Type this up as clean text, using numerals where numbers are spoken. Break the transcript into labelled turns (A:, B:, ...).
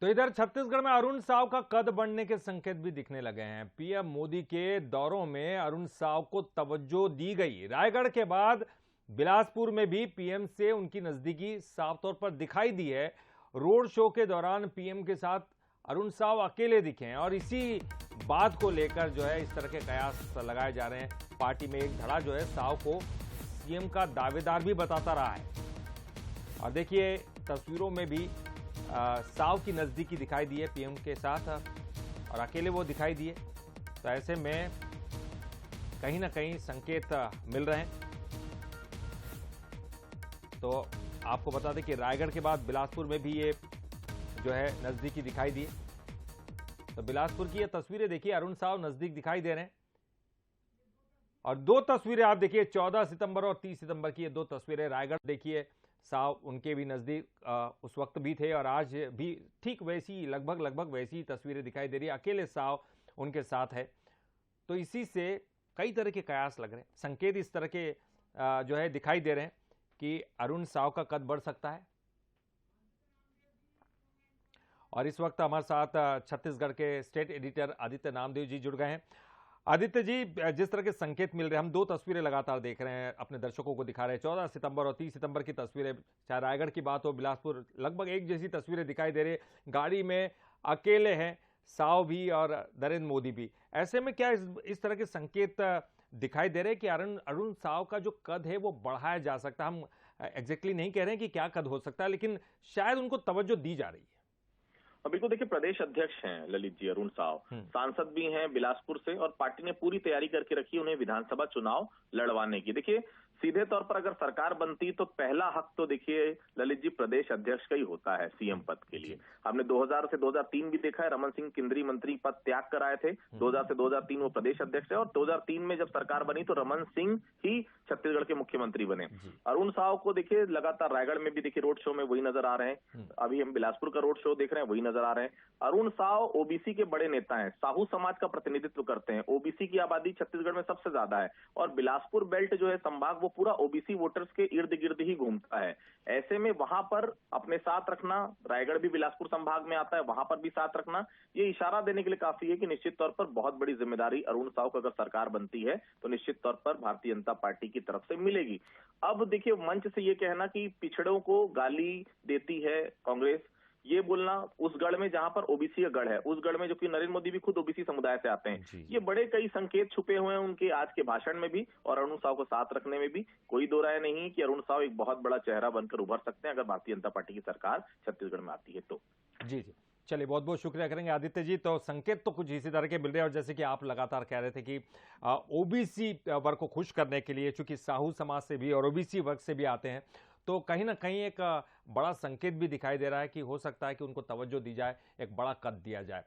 A: तो इधर छत्तीसगढ़ में अरुण साव का कद बढ़ने के संकेत भी दिखने लगे हैं। पीएम मोदी के दौरों में अरुण साव को तवज्जो दी गई। रायगढ़ के बाद बिलासपुर में भी पीएम से उनकी नजदीकी साफ तौर पर दिखाई दी है। रोड शो के दौरान पीएम के साथ अरुण साव अकेले दिखे हैं और इसी बात को लेकर जो है इस तरह के कयास लगाए जा रहे हैं। पार्टी में एक धड़ा जो है साव को सीएम का दावेदार भी बताता रहा है। और देखिए तस्वीरों में भी साव की नजदीकी दिखाई दी है पीएम के साथ और अकेले वो दिखाई दिए। तो ऐसे में कहीं ना कहीं संकेत मिल रहे हैं। तो आपको बता दें कि रायगढ़ के बाद बिलासपुर में भी ये जो है नजदीकी दिखाई दी। तो बिलासपुर की ये तस्वीरें देखिए, अरुण साव नजदीक दिखाई दे रहे हैं। और दो तस्वीरें आप देखिए 14 सितंबर और 30 सितंबर की, ये दो तस्वीरें। रायगढ़ देखिए साव उनके भी नजदीक उस वक्त भी थे और आज भी ठीक वैसी लगभग वैसी तस्वीरें दिखाई दे रही है। अकेले साव उनके साथ है। तो इसी से कई तरह के कयास लग रहे हैं, संकेत इस तरह के जो है दिखाई दे रहे हैं कि अरुण साव का कद बढ़ सकता है। और इस वक्त हमारे साथ छत्तीसगढ़ के स्टेट एडिटर आदित्य नामदेव जी जुड़ गए हैं। आदित्य जी, जिस तरह के संकेत मिल रहे हैं, हम दो तस्वीरें लगातार देख रहे हैं, अपने दर्शकों को दिखा रहे हैं। 14 सितंबर और 30 सितंबर की तस्वीरें, चाहे रायगढ़ की बात हो, बिलासपुर, लगभग एक जैसी तस्वीरें दिखाई दे रही है। गाड़ी में अकेले हैं साव भी और नरेंद्र मोदी भी। ऐसे में क्या इस तरह के संकेत दिखाई दे रहे हैं कि अरुण साव का जो कद है वो बढ़ाया जा सकता है? हम एग्जैक्टली नहीं कह रहे हैं कि क्या कद हो सकता है, लेकिन शायद उनको तवज्जो दी जा रही है।
B: बिल्कुल, देखिए प्रदेश अध्यक्ष हैं ललित जी अरुण साव, सांसद भी हैं बिलासपुर से और पार्टी ने पूरी तैयारी करके रखी उन्हें विधानसभा चुनाव लड़वाने की। देखिए सीधे तौर पर अगर सरकार बनती तो पहला हक तो देखिए ललित जी प्रदेश अध्यक्ष का ही होता है सीएम पद के लिए। हमने 2000 से 2003 भी देखा है, रमन सिंह केंद्रीय मंत्री पद त्याग कर आए थे। 2000 से 2003 वो प्रदेश अध्यक्ष है और 2003 में जब सरकार बनी तो रमन सिंह ही छत्तीसगढ़ के मुख्यमंत्री बने। अरुण साव को देखिए लगातार रायगढ़ में भी देखिए रोड शो में वही नजर आ रहे हैं। अभी हम बिलासपुर का रोड शो देख रहे हैं, वही नजर आ रहे हैं। अरुण साव ओबीसी के बड़े नेता हैं, साहू समाज का प्रतिनिधित्व करते हैं। ओबीसी की आबादी छत्तीसगढ़ में सबसे ज्यादा है और बिलासपुर बेल्ट जो है संभाग वो पूरा ओबीसी वोटर्स के इर्द गिर्द ही घूमता है। ऐसे में वहां पर अपने साथ रखना, रायगढ़ भी बिलासपुर संभाग में आता है, वहां पर भी साथ रखना, ये इशारा देने के लिए काफी है कि निश्चित तौर पर बहुत बड़ी जिम्मेदारी अरुण साव को अगर सरकार बनती है तो निश्चित तौर पर भारतीय जनता पार्टी की तरफ से मिलेगी। अब देखिए मंच से ये कहना कि पिछड़ों को गाली देती है कांग्रेस, ये बोलना उस गढ़ में जहां पर ओबीसी का गढ़ है, उस गढ़ में जो कि नरेंद्र मोदी भी खुद ओबीसी समुदाय से आते हैं, ये बड़े कई संकेत छुपे हुए हैं उनके आज के भाषण में भी और अरुण साव को साथ रखने में भी। कोई दो राय नहीं कि अरुण साव एक बहुत बड़ा चेहरा बनकर उभर सकते हैं अगर भारतीय जनता पार्टी की सरकार छत्तीसगढ़ में आती है तो।
A: जी जी, चलिए बहुत बहुत शुक्रिया करेंगे आदित्य जी। तो संकेत तो कुछ इसी तरह के मिल रहे हैं और जैसे कि आप लगातार कह रहे थे कि ओबीसी वर्ग को खुश करने के लिए, चूंकि साहू समाज से भी और ओबीसी वर्ग से भी आते हैं, तो कहीं ना कहीं एक बड़ा संकेत भी दिखाई दे रहा है कि हो सकता है कि उनको तवज्जो दी जाए, एक बड़ा कद दिया जाए।